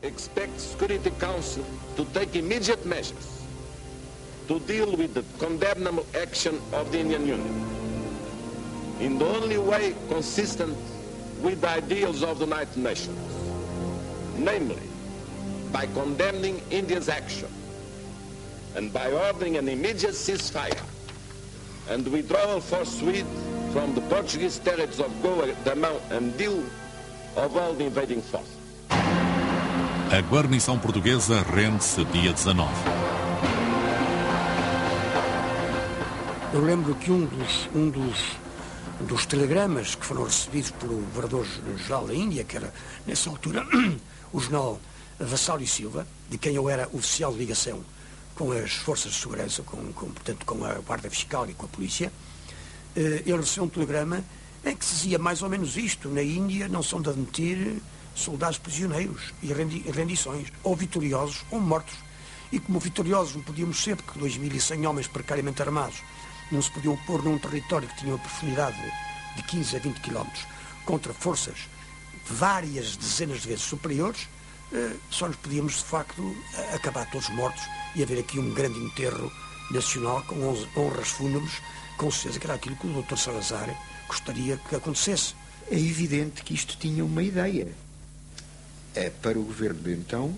expect Security Council to take immediate measures to deal with the condemnable action of the Indian Union in the only way consistent with the ideals of the United Nations, namely by condemning India's action and by ordering an immediate ceasefire and withdrawal forthwith from the Portuguese territories of Goa, Damão and Diu of all the invading forces. A guarnição portuguesa rende-se dia 19. Eu lembro que um dos telegramas que foram recebidos pelo governador-geral da Índia, que era, nessa altura, o general Vassalio Silva, de quem eu era oficial de ligação com as forças de segurança, portanto, com a guarda fiscal e com a polícia, ele recebeu um telegrama em que se dizia mais ou menos isto: na Índia não são de admitir soldados prisioneiros e rendições, ou vitoriosos ou mortos. E como vitoriosos não podíamos ser, porque 2.100 homens precariamente armados não se podiam pôr num território que tinha uma profundidade de 15 a 20 quilómetros contra forças várias dezenas de vezes superiores, só nos podíamos, de facto, acabar todos mortos e haver aqui um grande enterro nacional com honras fúnebres, com certeza que era aquilo que o Dr. Salazar gostaria que acontecesse. É evidente que isto tinha uma ideia. Para o governo de então,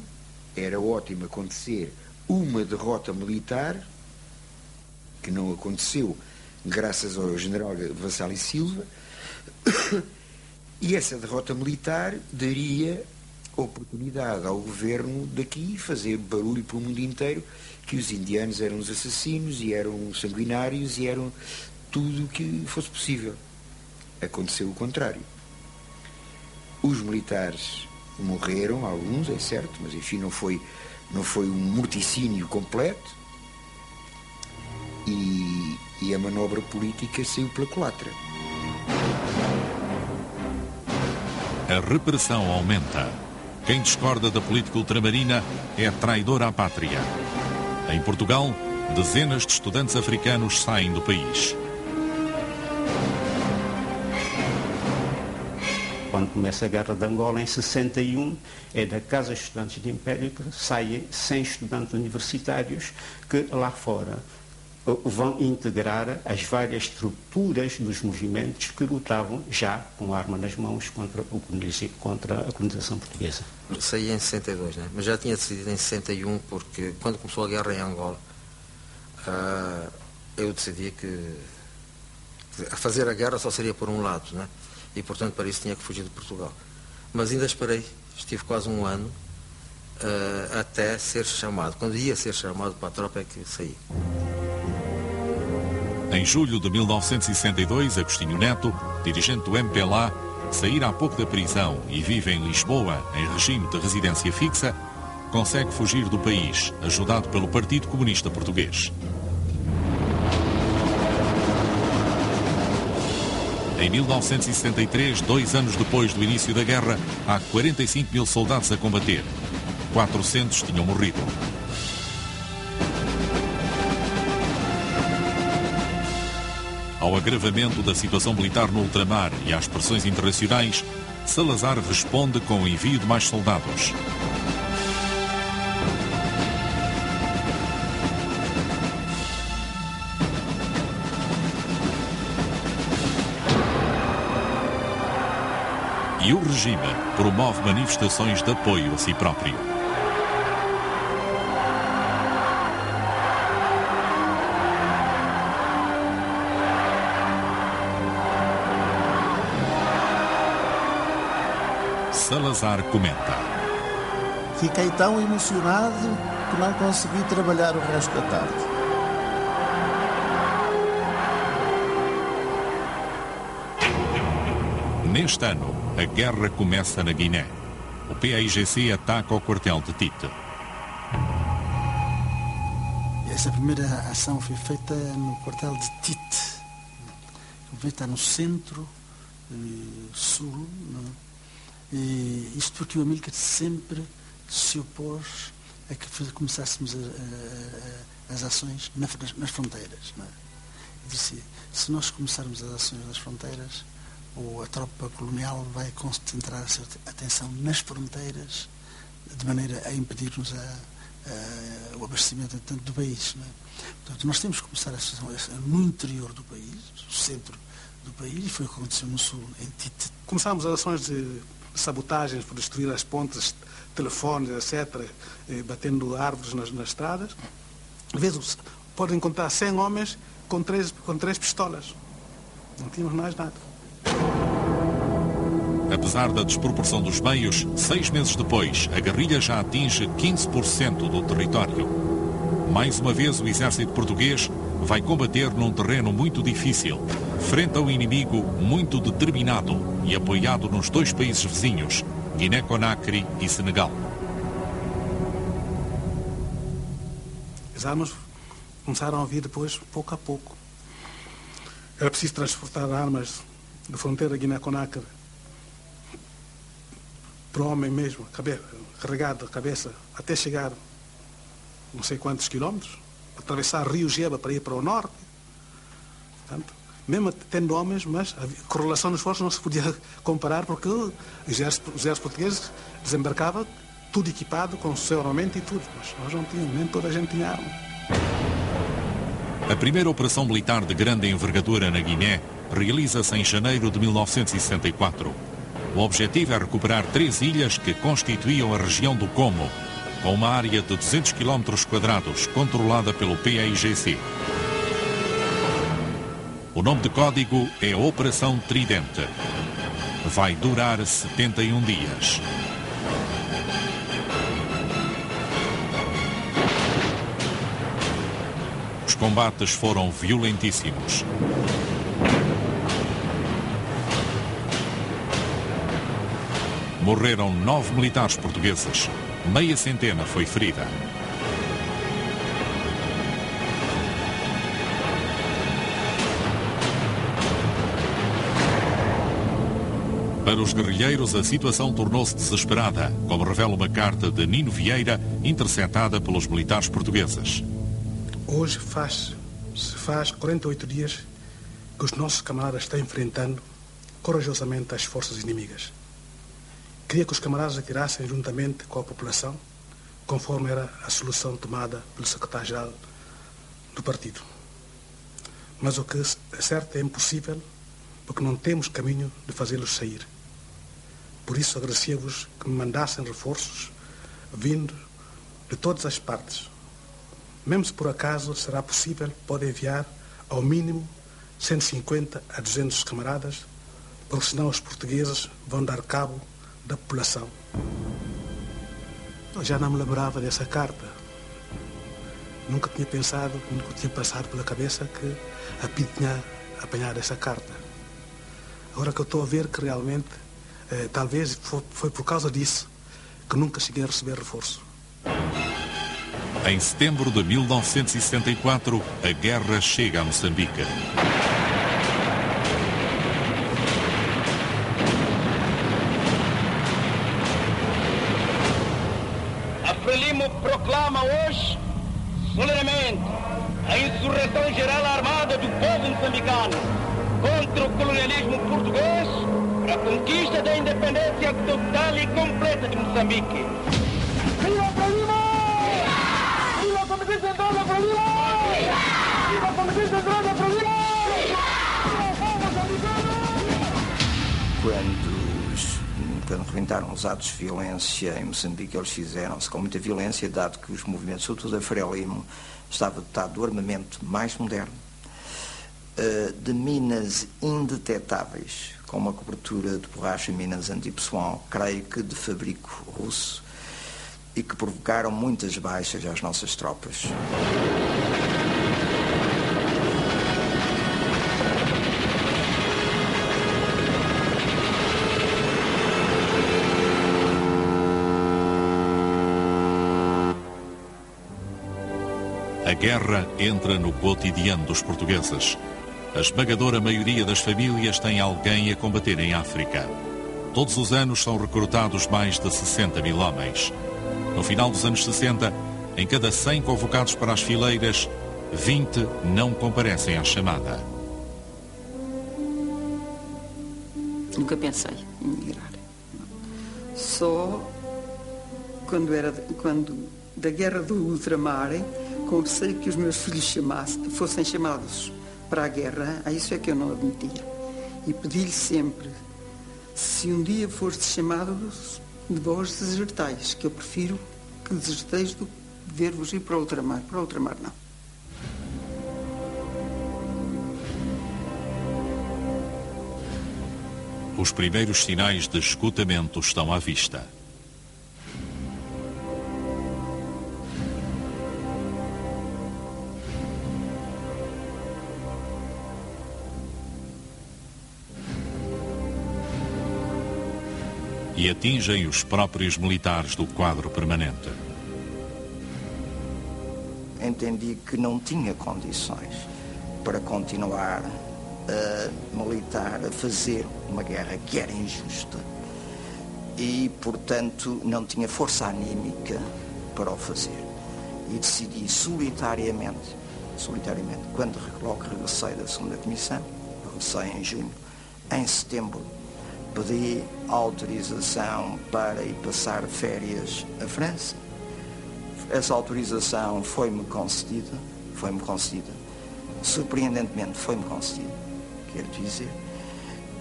era ótimo acontecer uma derrota militar, que não aconteceu graças ao general Vassalio Silva, e essa derrota militar daria oportunidade ao governo daqui fazer barulho para o mundo inteiro que os indianos eram os assassinos e eram sanguinários e eram tudo o que fosse possível. Aconteceu o contrário. Os militares morreram, alguns, é certo, mas enfim não foi um morticínio completo, e a manobra política saiu pela culatra. A repressão aumenta. Quem discorda da política ultramarina é traidor à pátria. Em Portugal, dezenas de estudantes africanos saem do país. Quando começa a Guerra de Angola, em 61, é da Casa de Estudantes de Império que saem 100 estudantes universitários que lá fora vão integrar as várias estruturas dos movimentos que lutavam já com arma nas mãos contra a colonização portuguesa. Saí em 62, né? Mas já tinha decidido em 61, porque quando começou a guerra em Angola, eu decidi que fazer a guerra só seria por um lado, né? E portanto para isso tinha que fugir de Portugal. Mas ainda esperei, estive quase um ano até ser chamado. Quando ia ser chamado para a tropa é que saí. Em julho de 1962, Agostinho Neto, dirigente do MPLA, saíra há pouco da prisão e vive em Lisboa, em regime de residência fixa, consegue fugir do país, ajudado pelo Partido Comunista Português. Em 1973, 2 anos depois do início da guerra, há 45 mil soldados a combater. 400 tinham morrido. Ao agravamento da situação militar no ultramar e às pressões internacionais, Salazar responde com o envio de mais soldados. E o regime promove manifestações de apoio a si próprio. Salazar comenta: Fiquei tão emocionado que não consegui trabalhar o resto da tarde. Neste ano, a guerra começa na Guiné. O PAIGC ataca o quartel de Tite. Essa primeira ação foi feita no quartel de Tite. Está no centro, sul, e isto porque o Amílcar sempre se opôs a que começássemos as ações nas fronteiras. Não é? Disse, se nós começarmos as ações nas fronteiras, ou a tropa colonial vai concentrar a sua atenção nas fronteiras de maneira a impedir-nos o abastecimento tanto do país. Não é? Portanto, nós temos que começar a situação no interior do país, no centro do país, e foi o que aconteceu no sul, em Tite. Começámos as ações de sabotagens por destruir as pontes, telefones, etc., batendo árvores nas estradas. Às vezes podem encontrar 100 homens com três pistolas. Não tínhamos mais nada. Apesar da desproporção dos meios, 6 meses depois, a guerrilha já atinge 15% do território. Mais uma vez, o exército português vai combater num terreno muito difícil, frente a um inimigo muito determinado e apoiado nos 2 países vizinhos, Guiné-Conakry e Senegal. As armas começaram a vir depois, pouco a pouco. Era preciso transportar armas da fronteira Guiné-Conakry para o homem mesmo, carregado a cabeça, até chegar não sei quantos quilómetros, atravessar Rio Geba para ir para o norte. Portanto, mesmo tendo homens, mas a correlação dos esforços não se podia comparar, porque o exército português desembarcava tudo equipado com o seu armamento e tudo, mas nós não tínhamos, nem toda a gente tinha arma. A primeira operação militar de grande envergadura na Guiné realiza-se em janeiro de 1964. O objetivo é recuperar 3 ilhas que constituíam a região do Como, com uma área de 200 km² controlada pelo PAIGC. O nome de código é Operação Tridente. Vai durar 71 dias. Os combates foram violentíssimos. Morreram 9 militares portugueses. Meia centena foi ferida. Para os guerrilheiros, a situação tornou-se desesperada, como revela uma carta de Nino Vieira, interceptada pelos militares portugueses. Hoje se faz 48 dias que os nossos camaradas estão enfrentando corajosamente as forças inimigas. Queria que os camaradas atirassem juntamente com a população, conforme era a solução tomada pelo secretário-geral do partido. Mas o que é certo é impossível, porque não temos caminho de fazê-los sair. Por isso agradecia-vos que me mandassem reforços vindo de todas as partes. Mesmo se por acaso será possível, pode enviar ao mínimo 150 a 200 camaradas, porque senão os portugueses vão dar cabo da população. Eu já não me lembrava dessa carta. Nunca tinha pensado, nunca tinha passado pela cabeça que a PID tinha apanhado essa carta. Agora que eu estou a ver que realmente, talvez foi por causa disso que nunca cheguei a receber reforço. Em setembro de 1964, a guerra chega a Moçambique. A Frelimo proclama hoje, solenemente, a insurreição geral armada do povo moçambicano contra o colonialismo português para a conquista da independência total e completa de Moçambique. Viva Frelimo! Viva a Comissão Central da Frelimo! Viva a Comissão Central da Frelimo! Viva o povo moçambicano! Quando rebentaram os atos de violência em Moçambique, eles fizeram-se com muita violência, dado que os movimentos, sobretudo a Frelimo, estava dotado do armamento mais moderno, de minas indetetáveis, com uma cobertura de borracha e minas antipessoal, creio que de fabrico russo, e que provocaram muitas baixas às nossas tropas. A guerra entra no cotidiano dos portugueses. A esmagadora maioria das famílias tem alguém a combater em África. Todos os anos são recrutados mais de 60 mil homens. No final dos anos 60, em cada 100 convocados para as fileiras, 20 não comparecem à chamada. Nunca pensei em emigrar. Só quando da guerra do ultramar, com receio que os meus filhos fossem chamados para a guerra, a isso é que eu não admitia. E pedi-lhe sempre, se um dia fostes chamados, de vós desertais, que eu prefiro que deserteis do que ver-vos ir para o ultramar. Para o ultramar, não. Os primeiros sinais de esgotamento estão à vista. E atingem os próprios militares do quadro permanente. Entendi que não tinha condições para continuar a militar, a fazer uma guerra que era injusta e, portanto, não tinha força anímica para o fazer. E decidi solitariamente, quando logo regressei da segunda comissão, regressei em junho, em setembro, pedi autorização para ir passar férias à França. Essa autorização foi-me concedida, surpreendentemente foi-me concedida, quero dizer.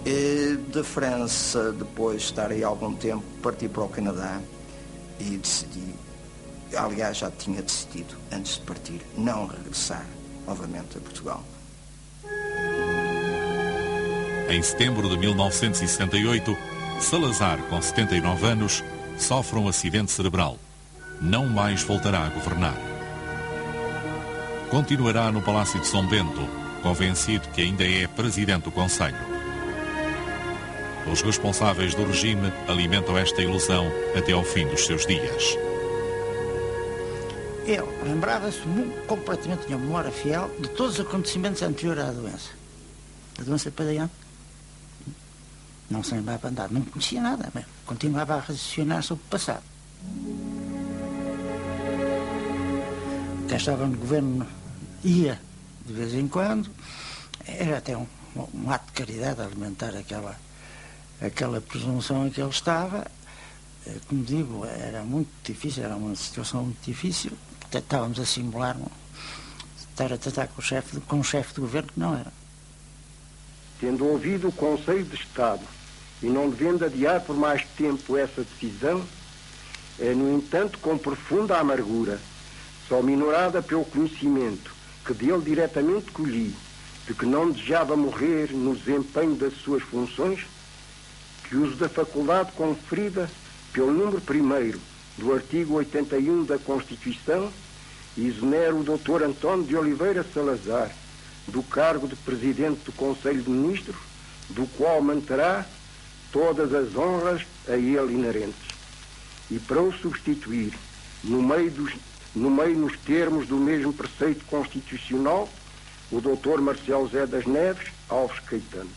E de França, depois de estar aí algum tempo, parti para o Canadá e decidi, aliás já tinha decidido antes de partir, não regressar novamente a Portugal. Em setembro de 1968, Salazar, com 79 anos, sofre um acidente cerebral. Não mais voltará a governar. Continuará no Palácio de São Bento, convencido que ainda é presidente do Conselho. Os responsáveis do regime alimentam esta ilusão até ao fim dos seus dias. Ele lembrava-se completamente, tinha memória fiel de todos os acontecimentos anteriores à doença. A doença pediante. Não se lembrava de nada, não conhecia nada, mas continuava a raciocinar sobre o passado. Quem estava no governo ia de vez em quando, era até um ato de caridade alimentar aquela presunção em que ele estava. Como digo, era muito difícil, era uma situação muito difícil. Estávamos a simular estar a tratar com um chefe de governo que não era. Tendo ouvido o Conselho de Estado e não devendo adiar por mais tempo essa decisão, é, no entanto, com profunda amargura, só minorada pelo conhecimento que dele diretamente colhi, de que não desejava morrer no desempenho das suas funções, que uso da faculdade conferida pelo número 1º do artigo 81 da Constituição, exonero o Dr. António de Oliveira Salazar do cargo de Presidente do Conselho de Ministros, do qual manterá todas as honras a ele inerentes. E para o substituir, no meio nos termos do mesmo preceito constitucional, o Dr. Marcelo Zé das Neves Alves Caetano.